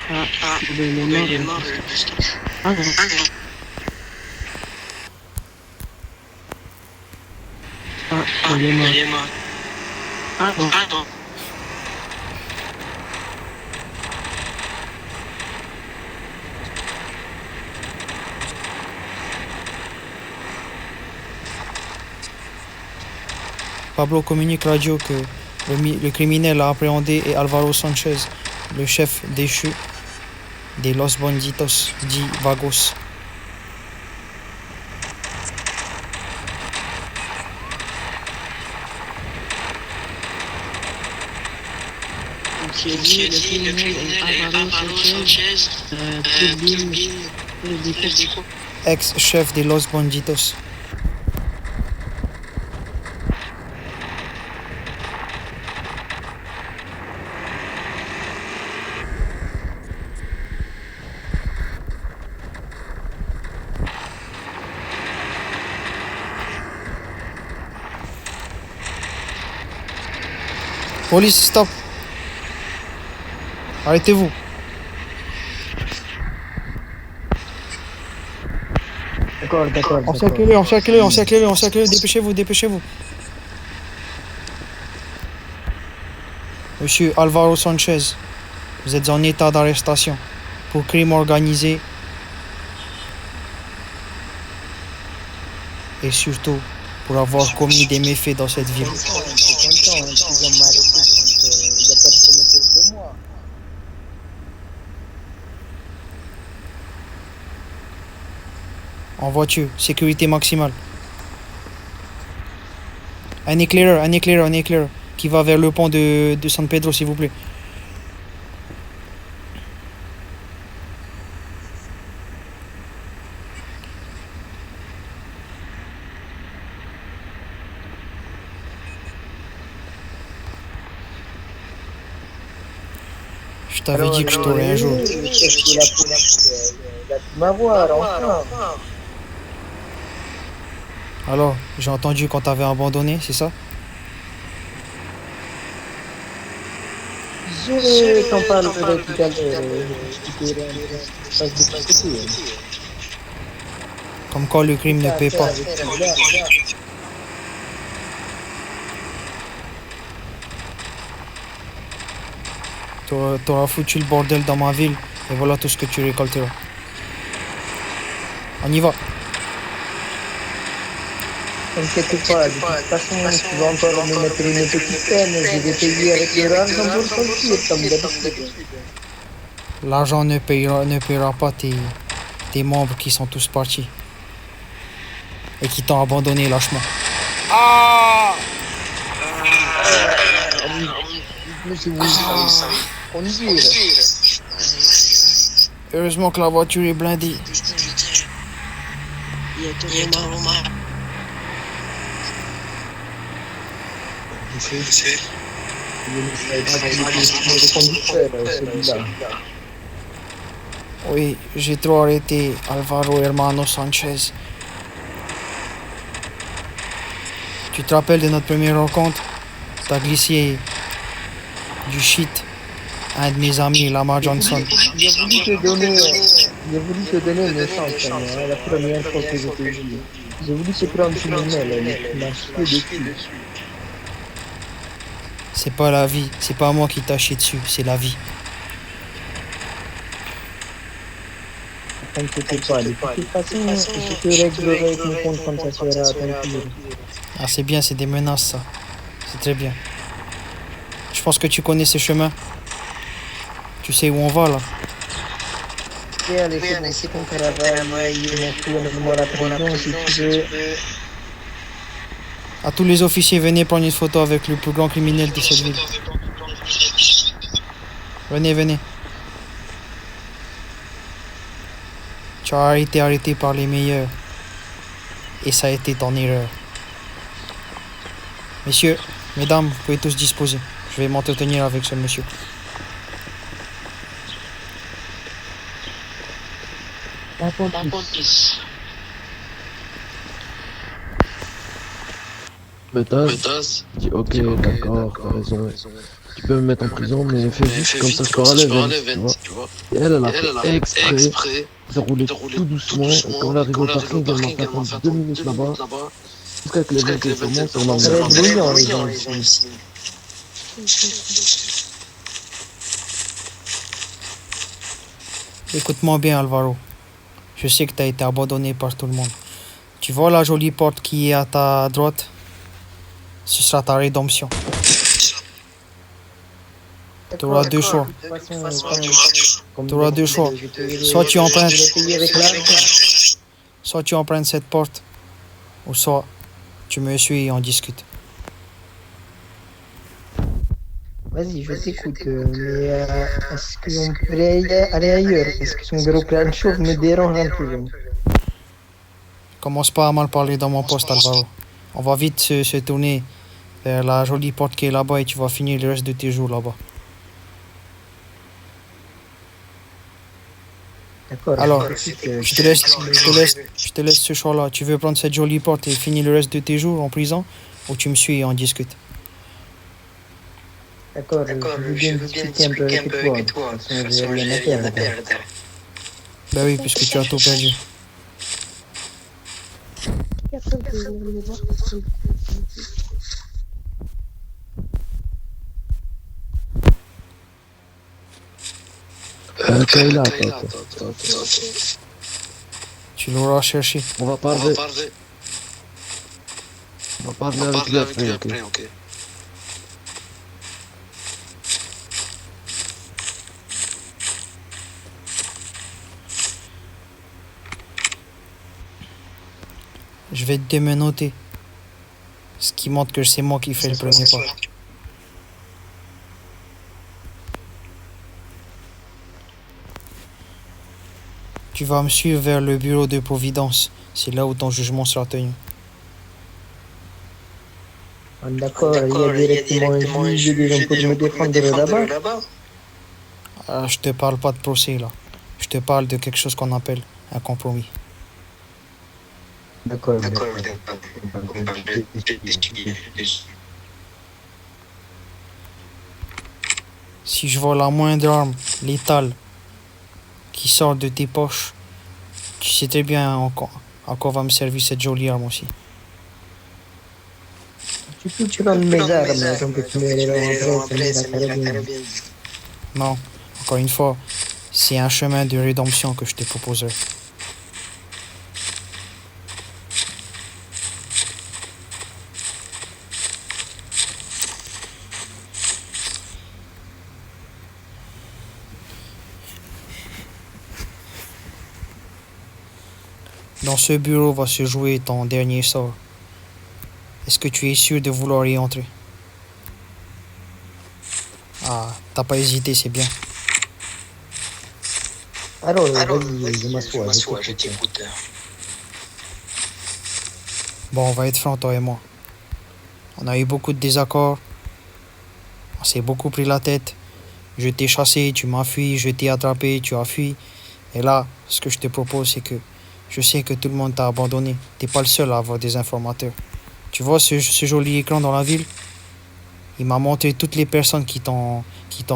Ah, Ah, il est ben, mort il est mort juste. juste. Ah non, Ah non. ah, Ah, il est mort. il est mort. Ah non, Ah non. Pablo communique radio que le criminel appréhendé est Alvaro Sanchez, le chef déchu des Los Banditos, dit Vagos. qui est Donc, il a dit le dit le criminel est criminel est Alvaro Alvaro Sanchez, Sanchez, turbine, turbine, le déco. Mexico. Ex-chef des Los Banditos. Police, stop. Arrêtez-vous. D'accord. Encerclez-le, dépêchez-vous. Monsieur Alvaro Sanchez, vous êtes en état d'arrestation pour crime organisé et surtout pour avoir commis des méfaits dans cette ville. Content, ils ont m'arrêté quand il n'y a personne autour de moi. En voiture, sécurité maximale. Un éclaireur qui va vers le pont de San Pedro, s'il vous plaît. Je t'avais dit que je t'aurais un jour. Le chef de la police, il a pu m'avoir, enfin. Alors, j'ai entendu qu'on t'avait abandonné, c'est ça? Je t'en parlerai tout à l'heure, j'expliquerai un peu ce qui se passe de ton côté. Comme quoi le crime ne paie pas. Avec celui-là. T'auras foutu le bordel dans ma ville et voilà tout ce que tu récolteras. On y va. T'inquiète pas, de toute façon, tu vas encore me mettre une petite peine, je vais payer avec leur argent pour sortir, comme d'habitude. L'argent ne paiera pas tes membres qui sont tous partis et qui t'ont abandonné lâchement. Monsieur Wilson, conduire. Heureusement que la voiture est blindée. Il y a Il est Toroma. trop mal. C'est Le conducteur, celui-là. Oui, j'ai trop arrêté Alvaro Hermano Sanchez. Tu te rappelles de notre première rencontre? T'as glissé du shit à un de mes amis, Lamar Johnson. J'ai voulu te donner une chance, hein, la première fois que je t'ai vu. J'ai voulu te prendre sur mon aile, mais tu m'as chié dessus. C'est pas la vie, c'est pas moi qui t'a chié dessus, c'est la vie. T'inquiète pas, de toute façon, je te réglerai ton compte quand ça sera tranquille. Ah, c'est bien, c'est des menaces, ça. C'est très bien. Je pense que tu connais ces chemins. Tu sais où on va, là. Et allez, c'est ton travail, il m'en la prison si tu veux. À tous les officiers, venez prendre une photo avec le plus grand criminel de cette ville. Venez. Tu as été arrêté par les meilleurs. Et ça a été ton erreur. Messieurs, mesdames, vous pouvez tous disposer. Je vais m'entretenir avec ce monsieur. Me tasse. Je dis ok, d'accord, t'as raison. tu peux me mettre en prison, mais fais vite, comme ça je te relève, tu vois. Et elle a fait exprès de rouler tout doucement, et quand elle arrive au parking, elle m'a fait attendre 2 minutes là-bas, jusqu'à que les véhicules commencent, on m'a Ça va mis. être bruyant, les gens ici. Écoute-moi bien, Alvaro. Je sais que tu as été abandonné par tout le monde. Tu vois la jolie porte qui est à ta droite? Ce sera ta rédemption. Tu auras deux choix. De toute façon, comme Tu auras deux choix. Soit tu empruntes, je vais payer avec l'argent. soit tu empruntes cette porte, ou soit tu me suis et on discute. Vas-y, je t'écoute, mais est-ce qu'on pourrait aller ailleurs? Parce que son gros crâne chauve me dérange un peu. Commence pas à mal parler dans mon poste, Alvaro. On va vite se tourner vers la jolie porte qui est là-bas et tu vas finir le reste de tes jours là-bas. D'accord. Alors, je te laisse ce choix-là. Tu veux prendre cette jolie porte et finir le reste de tes jours en prison, ou tu me suis et on discute? D'accord, je veux bien discuter un peu avec toi. De toute façon, j'ai rien à perdre. Ben oui, puisque tu as tout perdu. Kayla, attends. Tu l'auras cherché. On va parler avec lui après, ok? Je vais te démenoter. Ce qui montre que c'est moi qui fais le premier pas. Tu vas me suivre vers le bureau de Providence. C'est là où ton jugement sera tenu. D'accord, il y a directement un juge des gens pour me défendre de là-bas. Ah, je te parle pas de procès là. Je te parle de quelque chose qu'on appelle un compromis. D'accord. Si je vois la moindre arme létale qui sort de tes poches, tu sais très bien à quoi va me servir cette jolie arme aussi. Tu rends mes armes, donc tu me les rends après, ça m'ira bien. Non, encore une fois, c'est un chemin de rédemption que je te proposerai. Dans ce bureau va se jouer ton dernier sort. Est-ce que tu es sûr de vouloir y entrer? Ah, t'as pas hésité, c'est bien. Alors, vas-y, je m'assois, je t'écoute. Bon, on va être franc, toi et moi. On a eu beaucoup de désaccords. On s'est beaucoup pris la tête. Je t'ai chassé, tu m'as fui. Je t'ai attrapé, tu as fui. Et là, ce que je te propose, c'est que je sais que tout le monde t'a abandonné. T'es pas le seul à avoir des informateurs. Tu vois ce joli écran dans la ville? Il m'a montré toutes les personnes qui t'ont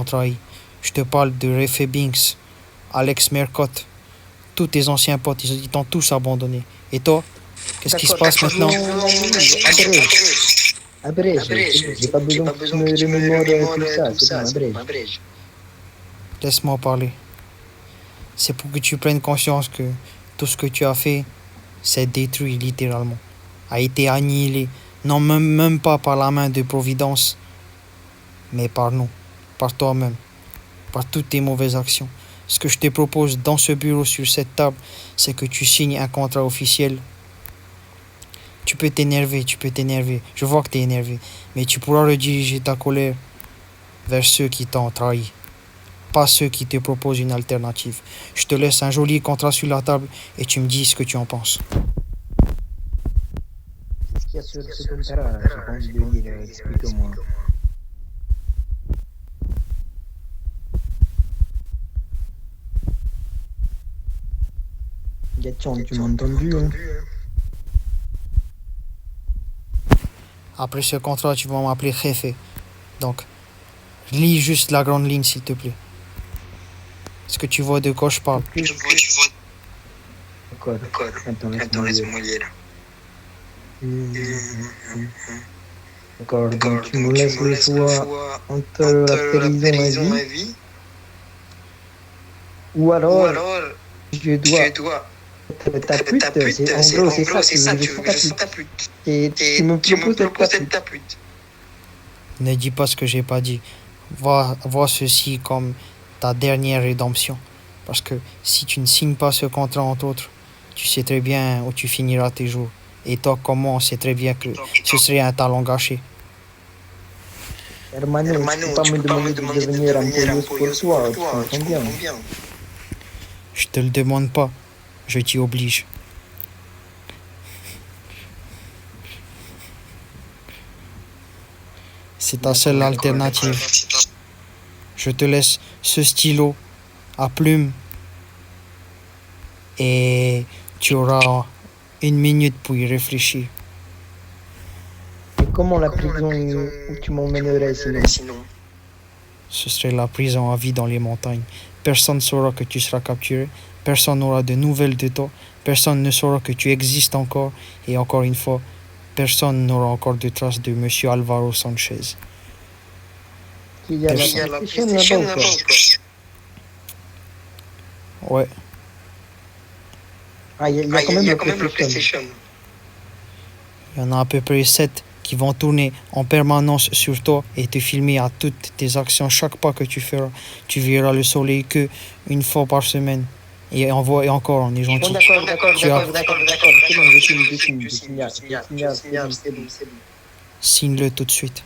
trahi. Je te parle de Refe Binks, Alex Mercott, tous tes anciens potes, ils t'ont tous abandonné. Et toi, qu'est-ce qui se passe maintenant? Abrège, j'ai pas besoin que tu me remémores tout ça, c'est bon, abrège. Laisse-moi parler. C'est pour que tu prennes conscience que tout ce que tu as fait, c'est détruit littéralement, a été annihilé, non même pas par la main de Providence, mais par nous, par toi-même, par toutes tes mauvaises actions. Ce que je te propose dans ce bureau, sur cette table, c'est que tu signes un contrat officiel. Tu peux t'énerver, je vois que tu es énervé, mais tu pourras rediriger ta colère vers ceux qui t'ont trahi, pas ceux qui te proposent une alternative. Je te laisse un joli contrat sur la table et tu me dis ce que tu en penses. Qu'est-ce qu'il y a sur ce contrat? J'ai pas envie de lire, explique-moi. Gatien, tu m'as entendu, hein? Après ce contrat, tu vas m'appeler Jefe. Donc, Lis juste la grande ligne, s'il te plaît. Est-ce que tu vois de quoi je parle? D'accord. Attends, laisse-moi lire. D'accord, donc tu me laisses le choix entre la prison à vie ou alors je dois être ta pute. En gros, c'est ça, tu veux que je sois ta pute. Et tu me proposes d'être ta pute. Ne dis pas ce que j'ai pas dit. Vois ceci comme ta dernière rédemption. Parce que si tu ne signes pas ce contrat entre autres, tu sais très bien où tu finiras tes jours. Et toi, comment on sait très bien que ce serait un talent gâché. Hermano, tu peux pas me demander de devenir un pollos pour toi, tu comprends bien. Je te le demande pas, je t'y oblige. C'est ta seule alternative. Je te laisse ce stylo à plume et tu auras 1 minute pour y réfléchir. Et comment la prison où tu m'emmènerais sinon? Ce serait la prison à vie dans les montagnes. Personne ne saura que tu seras capturé. Personne n'aura de nouvelles de toi. Personne ne saura que tu existes encore. Et encore une fois, personne n'aura encore de traces de Monsieur Alvaro Sanchez. Il y a la PlayStation là-bas ou pas? Ouais, Ah, il y a quand même la PlayStation. il y en a à peu près 7 qui vont tourner en permanence sur toi et te filmer à toutes tes actions, chaque pas que tu feras. Tu verras le soleil que 1 fois par semaine. Et encore, on est gentil. Bon, d'accord. C'est bon, je signale. C'est bon. Signe-le tout de suite.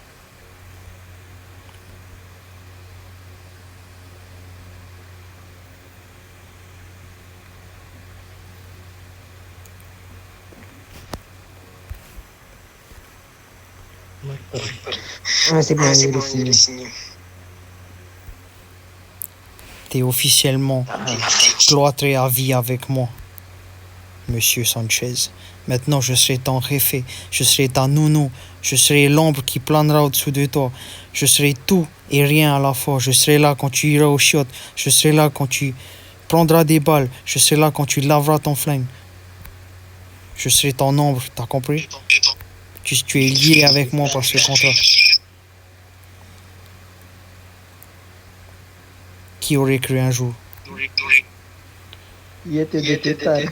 Ah, c'est bon, il est signé. T'es officiellement cloîtré à vie avec moi, Monsieur Sanchez. Maintenant, je serai ton réfé, je serai ta nounou, je serai l'ombre qui planera au-dessous de toi. Je serai tout et rien à la fois. Je serai là quand tu iras au chiottes. Je serai là quand tu prendras des balles. Je serai là quand tu laveras ton flingue. Je serai ton ombre, t'as compris? Tu es lié avec moi par ce contrat. Qui aurait cru un jour? Il était de détails.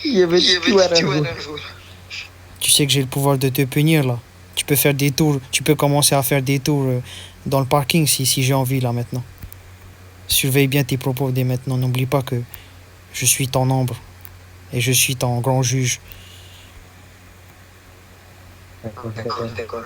Il y avait tout à jour. Tu sais que j'ai le pouvoir de te punir là. Tu peux faire des tours, tu peux commencer à faire des tours dans le parking si j'ai envie là maintenant. Surveille bien tes propos dès maintenant. N'oublie pas que je suis ton ombre et je suis ton grand juge. D'accord.